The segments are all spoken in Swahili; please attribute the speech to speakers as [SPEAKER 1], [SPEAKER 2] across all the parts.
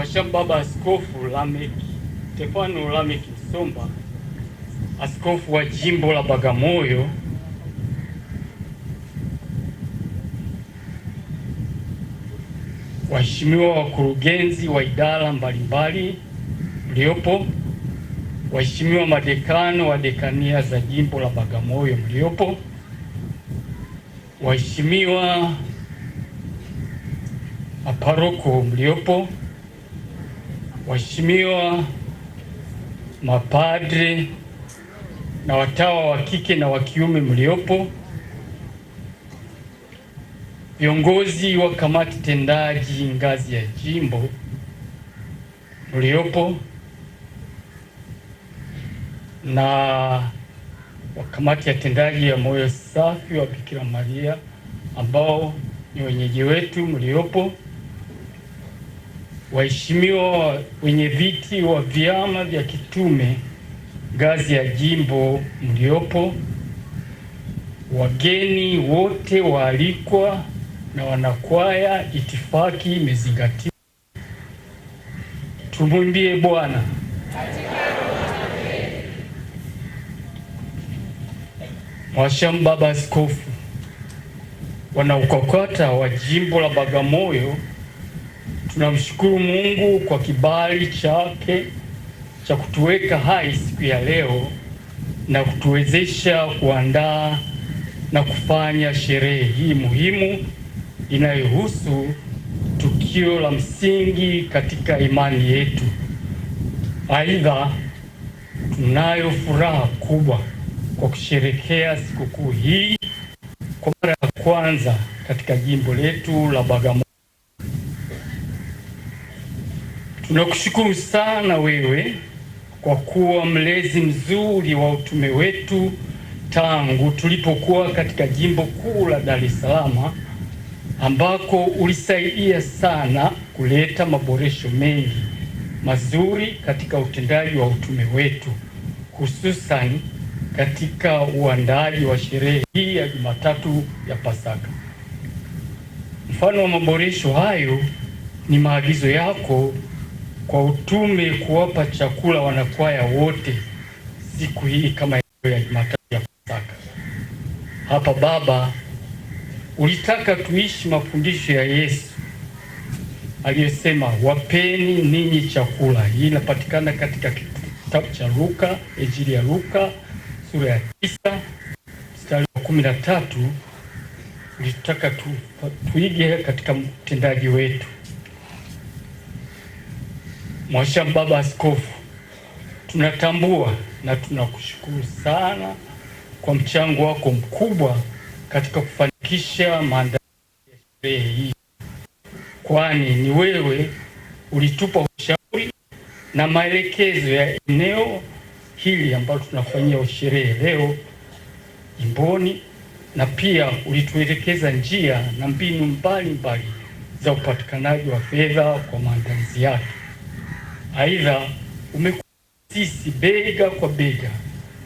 [SPEAKER 1] Mhashamu Baba Askofu Lameck Stefano Lameck Nsomba, askofu wa jimbo la Bagamoyo, waheshimiwa wakurugenzi wa idara mbalimbali mliopo, waheshimiwa madekano wa dekania za jimbo la Bagamoyo mliopo, waheshimiwa maparoko mliopo, waheshimiwa mapadre na watawa wa kike na wa kiume mliopo, viongozi wa kamati tendaji ngazi ya jimbo mliopo, na wa kamati ya tendaji ya moyo safi wa Bikira Maria ambao ni wenyeji wetu mliopo, waheshimiwa wenye viti wa vyama vya kitume ngazi ya jimbo mliopo, wageni wote waalikwa na wanakwaya, itifaki imezingatiwa. Tumwimbie Bwana. Mhashamu Baba Askofu, wanaUKWAKWATA wa jimbo la Bagamoyo, tunamshukuru Mungu kwa kibali chake cha kutuweka hai siku ya leo na kutuwezesha kuandaa na kufanya sherehe hii muhimu inayohusu tukio la msingi katika imani yetu. Aidha, tunayo furaha kubwa kwa kusherehekea sikukuu hii kwa mara ya kwanza katika jimbo letu la Bagamoyo. Tunakushukuru sana wewe kwa kuwa mlezi mzuri wa utume wetu tangu tulipokuwa katika jimbo kuu la Dar es Salaam, ambako ulisaidia sana kuleta maboresho mengi mazuri katika utendaji wa utume wetu, hususan katika uandaaji wa sherehe hii ya Jumatatu ya Pasaka. Mfano wa maboresho hayo ni maagizo yako kwa utume kuwapa chakula wanakwaya wote siku hii kama ya Jumatatu ya Pasaka. Hapa Baba, ulitaka tuishi mafundisho ya Yesu aliyesema, wapeni ninyi chakula. Hii inapatikana katika kitabu cha Luka, Injili ya Luka sura ya 9 mstari wa 13. Ulitaka tuige katika mtendaji wetu. Mhashamu Baba Askofu, tunatambua na tunakushukuru sana kwa mchango wako mkubwa katika kufanikisha maandalizi ya sherehe hii, kwani ni wewe ulitupa ushauri na maelekezo ya eneo hili ambalo tunafanyia sherehe leo jimboni, na pia ulituelekeza njia na mbinu mbalimbali za upatikanaji wa fedha kwa maandalizi yake. Aidha, umekuwa sisi bega kwa bega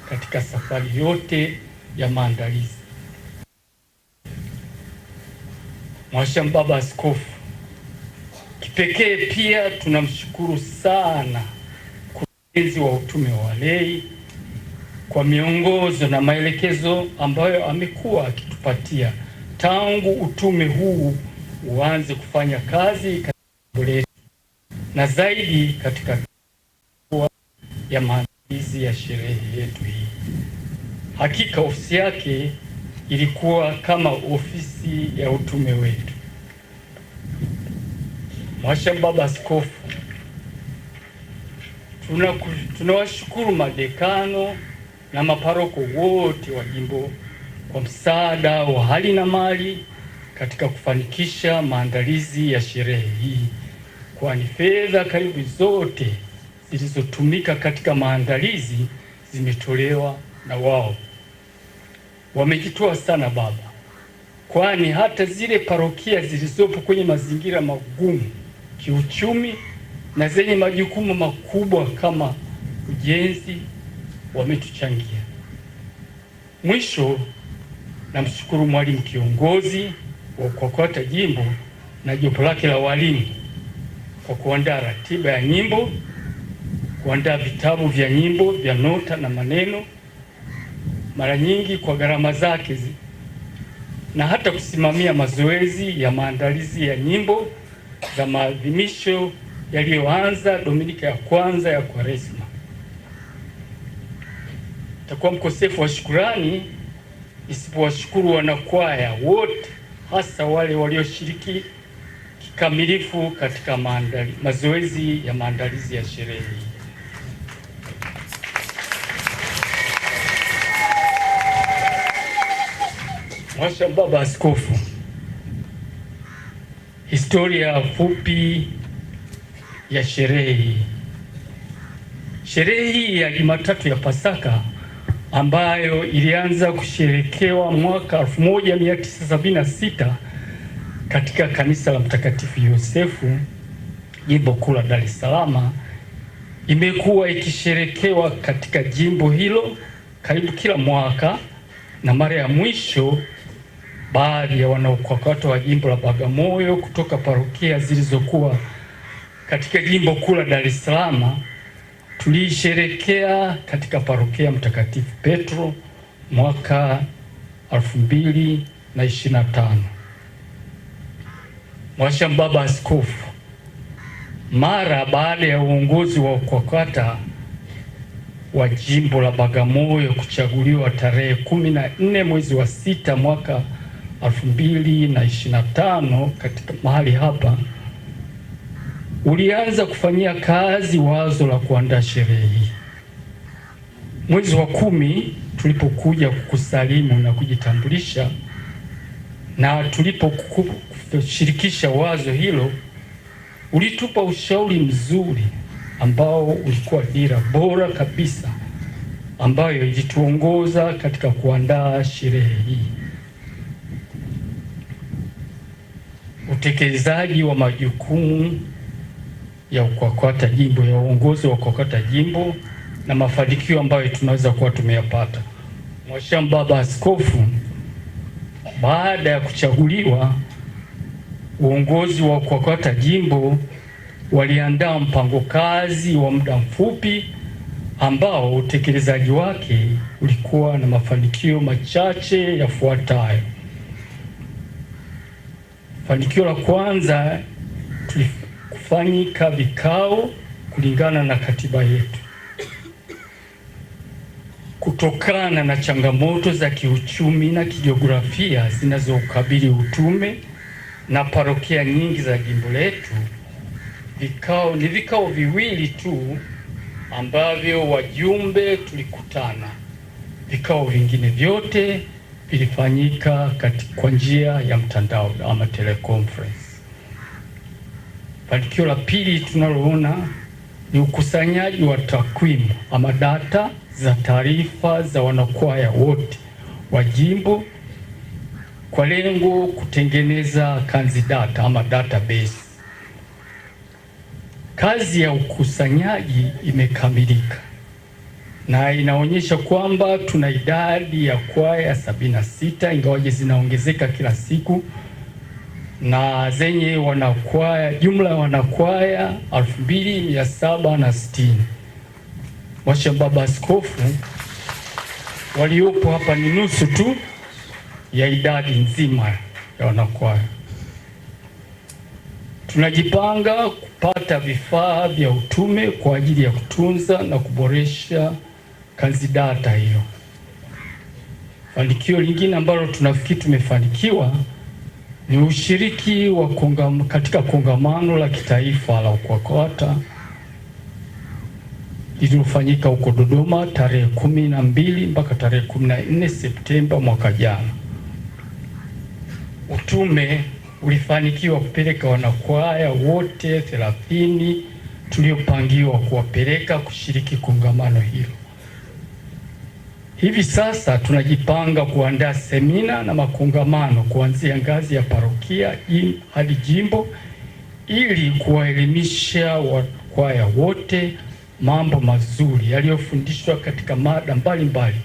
[SPEAKER 1] katika safari yote ya maandalizi. Mhashamu Baba Askofu, kipekee pia tunamshukuru sana mkurugenzi wa utume wa walei kwa miongozo na maelekezo ambayo amekuwa akitupatia tangu utume huu uanze kufanya kazi katika jimbo letu, na zaidi katika ya maandalizi ya sherehe yetu hii. Hakika ofisi yake ilikuwa kama ofisi ya utume wetu. Mhashamu Baba Askofu, tunawashukuru madekano na maparoko wote wa jimbo kwa msaada wa hali na mali katika kufanikisha maandalizi ya sherehe hii, kwani fedha karibu zote zilizotumika katika maandalizi zimetolewa na wao. Wamejitoa sana Baba, kwani hata zile parokia zilizopo kwenye mazingira magumu kiuchumi na zenye majukumu makubwa kama ujenzi wametuchangia. Mwisho, namshukuru mwalimu kiongozi wa UKWAKWATA jimbo na jopo lake la walimu kwa kuandaa ratiba ya nyimbo, kuandaa vitabu vya nyimbo vya nota na maneno, mara nyingi kwa gharama zake, na hata kusimamia mazoezi ya maandalizi ya nyimbo za maadhimisho yaliyoanza Dominika ya kwanza ya Kwaresma. Takuwa mkosefu wa shukurani nisipowashukuru wanakwaya wote, hasa wale walioshiriki kikamilifu katika mazoezi ya maandalizi ya sherehe hii. Mwasha Baba Askofu, historia fupi ya sherehe hii. Sherehe hii ya Jumatatu ya Pasaka ambayo ilianza kusherekewa mwaka 1976 katika kanisa la Mtakatifu Yosefu, jimbo kuu la Dar es Salaam, imekuwa ikisherekewa katika jimbo hilo karibu kila mwaka, na mara ya mwisho baadhi ya wanaokwakwato wa jimbo la Bagamoyo kutoka parokia zilizokuwa katika jimbo kuu la Dar es Salaam tuliisherekea katika parokia Mtakatifu Petro mwaka 2025. Mwasha Baba Askofu, mara baada ya uongozi wa UKWAKWATA wa jimbo la Bagamoyo kuchaguliwa tarehe 14 mwezi wa 6 mwaka 2025 katika mahali hapa, ulianza kufanyia kazi wazo la kuandaa sherehe hii. Mwezi wa 10 tulipokuja kukusalimu na kujitambulisha, na tulipokushirikisha wazo hilo, ulitupa ushauri mzuri ambao ulikuwa dira bora kabisa ambayo ilituongoza katika kuandaa sherehe hii. Utekelezaji wa majukumu ya UKWAKWATA jimbo, ya uongozi wa UKWAKWATA jimbo, na mafanikio ambayo tunaweza kuwa tumeyapata. Mhashamu Baba Askofu, baada ya kuchaguliwa, uongozi wa UKWAKWATA jimbo waliandaa mpango kazi wa muda mfupi ambao utekelezaji wake ulikuwa na mafanikio machache yafuatayo. Fanikio la kwanza, tulifanyika vikao kulingana na katiba yetu. Kutokana na changamoto za kiuchumi na kijiografia zinazoukabili utume na parokia nyingi za jimbo letu, vikao viwili tu ambavyo wajumbe tulikutana. Vikao vingine vyote vilifanyika kwa njia ya mtandao ama teleconference. Fanikio la pili tunaloona ni ukusanyaji wa takwimu ama data za taarifa za wanakwaya wote wa jimbo kwa lengo kutengeneza kanzi data ama database. Kazi ya ukusanyaji imekamilika na inaonyesha kwamba tuna idadi ya kwaya 76, ingawaje zinaongezeka kila siku, na zenye wanakwaya, jumla ya wanakwaya 2760. Mhashamu Baba Askofu, waliopo hapa ni nusu tu ya idadi nzima ya wanakwaya. Tunajipanga kupata vifaa vya utume kwa ajili ya kutunza na kuboresha kanzi data hiyo. Fanikio lingine ambalo tunafikiri tumefanikiwa ni ushiriki katika kongamano la kitaifa la UKWAKWATA lililofanyika huko Dodoma tarehe 12 mpaka tarehe 14 Septemba mwaka jana. Utume ulifanikiwa kupeleka wanakwaya wote 30 tuliopangiwa kuwapeleka kushiriki kongamano hilo. Hivi sasa tunajipanga kuandaa semina na makongamano kuanzia ngazi ya parokia hadi jimbo ili kuwaelimisha wanakwaya wote mambo mazuri yaliyofundishwa katika mada mbalimbali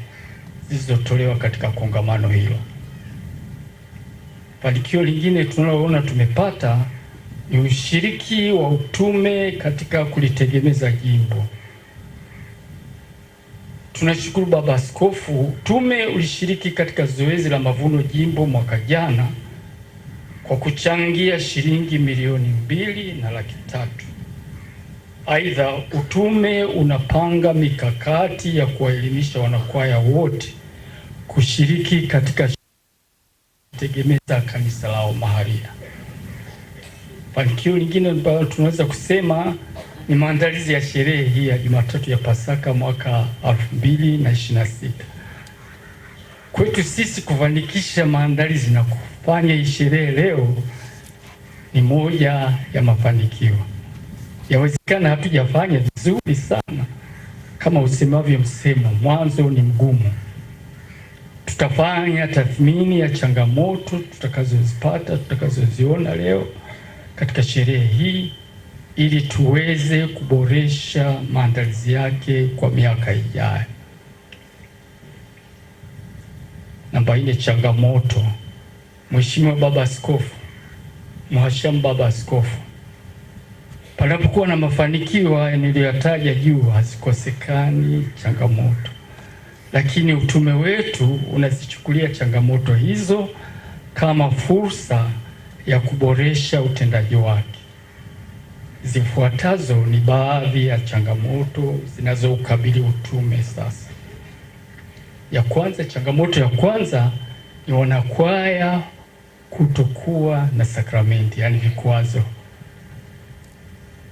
[SPEAKER 1] zilizotolewa katika kongamano hilo. Fanikio lingine tunaloona tumepata ni ushiriki wa utume katika kulitegemeza jimbo. Tunashukuru Baba Askofu, utume ulishiriki katika zoezi la mavuno jimbo mwaka jana kwa kuchangia shilingi milioni 2,300,000. Aidha, utume unapanga mikakati ya kuwaelimisha wanakwaya wote kushiriki katika tegemeza kanisa lao mahalia. Fanikio lingine ambalo tunaweza kusema ni maandalizi ya sherehe hii ya Jumatatu ya Pasaka mwaka 2026. Kwetu sisi kufanikisha maandalizi na kufanya hii sherehe leo ni moja ya mafanikio. Yawezekana hatujafanya vizuri sana kama usemavyo msemo, mwanzo ni mgumu. Tutafanya tathmini ya changamoto tutakazoziona leo katika sherehe hii ili tuweze kuboresha maandalizi yake kwa miaka ijayo. Namba 4, changamoto. Mheshimiwa Baba Askofu, Mhashamu Baba Askofu, panapokuwa na mafanikio niliyoyataja juu hazikosekani changamoto, lakini utume wetu unazichukulia changamoto hizo kama fursa ya kuboresha utendaji wake. Zifuatazo ni baadhi ya changamoto zinazoukabili utume sasa. Changamoto ya kwanza ni wanakwaya kutokuwa na sakramenti, yaani vikwazo.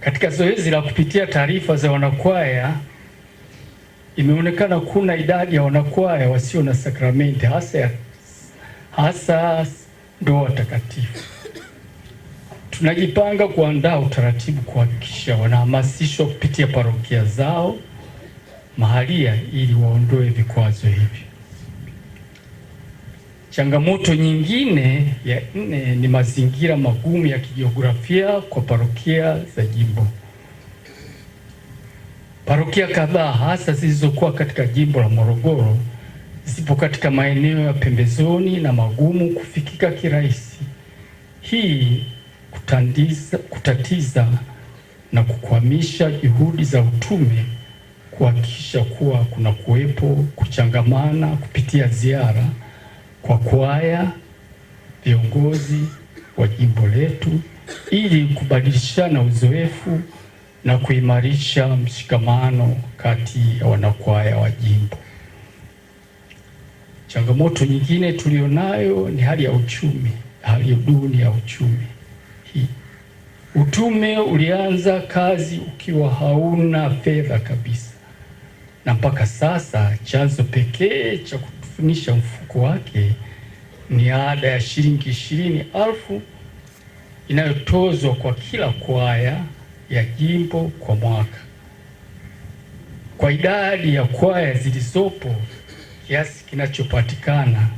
[SPEAKER 1] Katika zoezi la kupitia taarifa za wanakwaya, imeonekana kuna idadi ya wanakwaya wasio na sakramenti, hasa ndoa takatifu. Tunajipanga kuandaa utaratibu kuhakikisha wanahamasishwa kupitia parokia zao mahalia ili waondoe vikwazo hivi. Changamoto nyingine ya 4 ni mazingira magumu ya kijiografia kwa parokia za jimbo. Parokia kadhaa hasa zilizokuwa katika jimbo la Morogoro zipo katika maeneo ya pembezoni na magumu kufikika kirahisi. Hii kutatiza na kukwamisha juhudi za utume kuhakikisha kuwa kuna kuwepo kuchangamana kupitia ziara kwa kwaya, viongozi wa jimbo letu ili kubadilishana uzoefu na kuimarisha mshikamano kati ya wanakwaya wa jimbo. Changamoto nyingine tulionayo ni hali ya uchumi, hali duni ya uchumi. Utume ulianza kazi ukiwa hauna fedha kabisa, na mpaka sasa chanzo pekee cha kutufunisha mfuko wake ni ada ya shilingi 20,000 inayotozwa kwa kila kwaya ya jimbo kwa mwaka. Kwa idadi ya kwaya zilizopo, kiasi kinachopatikana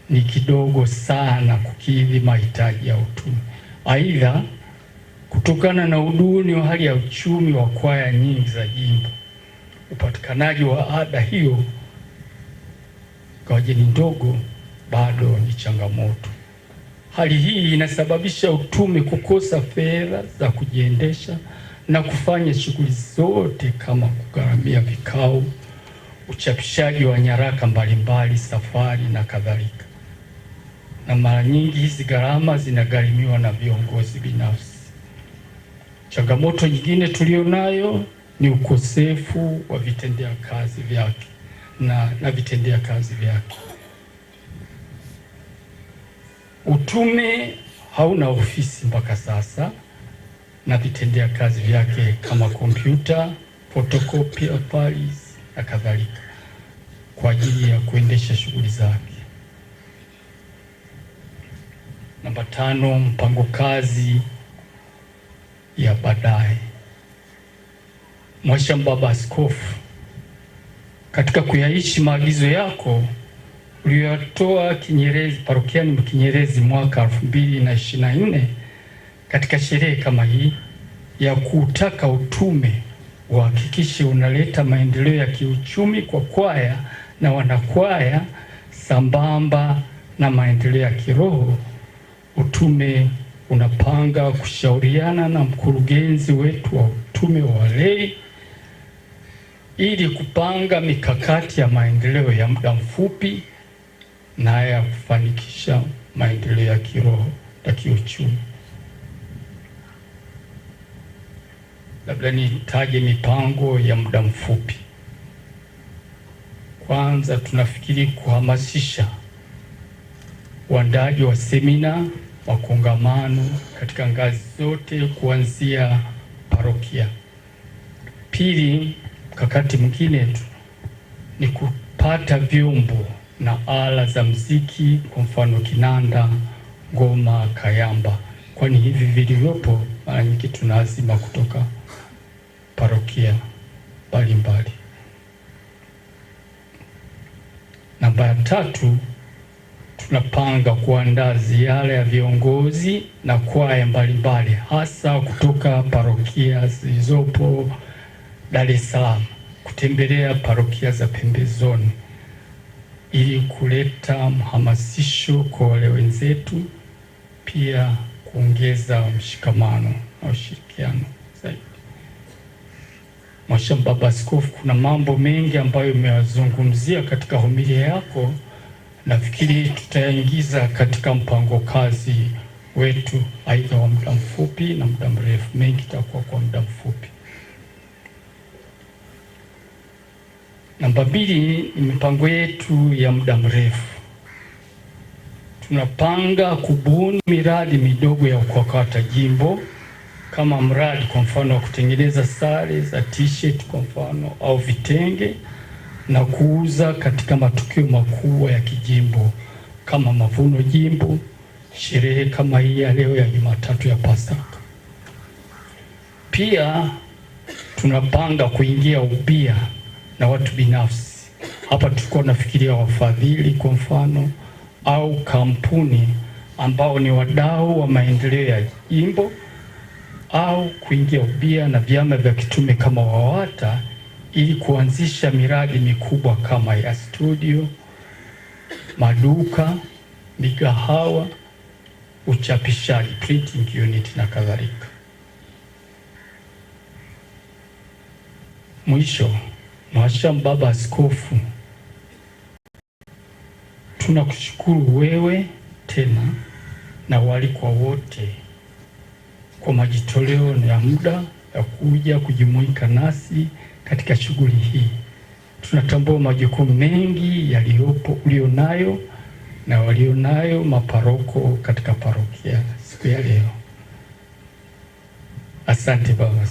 [SPEAKER 1] ni kidogo sana kukidhi mahitaji ya utume. Aidha, kutokana na uduni wa hali ya uchumi wa kwaya nyingi za jimbo, upatikanaji wa ada hiyo ingawaje ni ndogo bado ni changamoto. Hali hii inasababisha utume kukosa fedha za kujiendesha na kufanya shughuli zote kama kugharamia vikao, uchapishaji wa nyaraka mbalimbali, safari na kadhalika. Na mara nyingi hizi gharama zinagharimiwa na viongozi binafsi. Changamoto nyingine tulionayo ni ukosefu wa vitendea kazi vyake na vitendea kazi vyake. Utume hauna ofisi mpaka sasa na vitendea kazi vyake kama kompyuta, photocopy pads na kadhalika kwa ajili ya kuendesha shughuli zake. Namba 5, mpango kazi ya baadaye. Mhashamu Baba Askofu, katika kuyaishi maagizo yako uliyotoa Kinyerezi, parokiani Kinyerezi mwaka 2024 katika sherehe kama hii ya kutaka utume uhakikishe unaleta maendeleo ya kiuchumi kwa kwaya na wanakwaya sambamba na maendeleo ya kiroho, utume unapanga kushauriana na mkurugenzi wetu wa utume wa walei ili kupanga mikakati ya maendeleo ya muda mfupi na ya kufanikisha maendeleo ya kiroho na kiuchumi. Labda nitaje mipango ya muda mfupi. Kwanza, tunafikiri kuhamasisha uandaji wa semina, makongamano katika ngazi zote kuanzia parokia. Pili, mkakati mwingine ni kupata vyombo na ala za muziki, kwa mfano kinanda, ngoma, kayamba, kwani hivi vilivyopo mara nyingi tunaazima kutoka parokia mbalimbali. Namba 3, tunapanga kuandaa ziara ya viongozi na kwaya mbalimbali hasa kutoka parokia zilizopo Dar es Salaam kutembelea parokia za pembezoni ili kuleta mhamasisho kwa wale wenzetu, pia kuongeza mshikamano na ushirikiano zaidi. Mhashamu Baba Askofu, kuna mambo mengi ambayo umeyazungumzia katika homilia yako. Nafikiri tutaingiza katika mpango kazi wetu, aidha wa muda mfupi na muda mrefu. Mengi itakuwa kwa muda mfupi. Namba 2 ni mipango yetu ya muda mrefu. Tunapanga kubuni miradi midogo ya kukwata jimbo, kama mradi kwa mfano wa kutengeneza sare za t-shirt kwa mfano au vitenge na kuuza katika matukio makubwa ya kijimbo kama mavuno jimbo, sherehe kama hii ya leo ya Jumatatu ya Pasaka. Pia tunapanga kuingia ubia na watu binafsi. Hapa tulikuwa nafikiria wafadhili kwa mfano au kampuni ambao ni wadau wa maendeleo ya jimbo, au kuingia ubia na vyama vya kitume kama WAWATA ili kuanzisha miradi mikubwa kama ya studio, maduka, migahawa, uchapishaji, printing unit na kadhalika. Mwisho, Mhashamu Baba Askofu, tunakushukuru wewe tena na waalikwa wote kwa majitoleo ya muda ya kuja kujumuika nasi katika shughuli hii. Tunatambua majukumu mengi yaliyopo ulionayo na walionayo maparoko katika parokia siku ya leo. Asante Baba.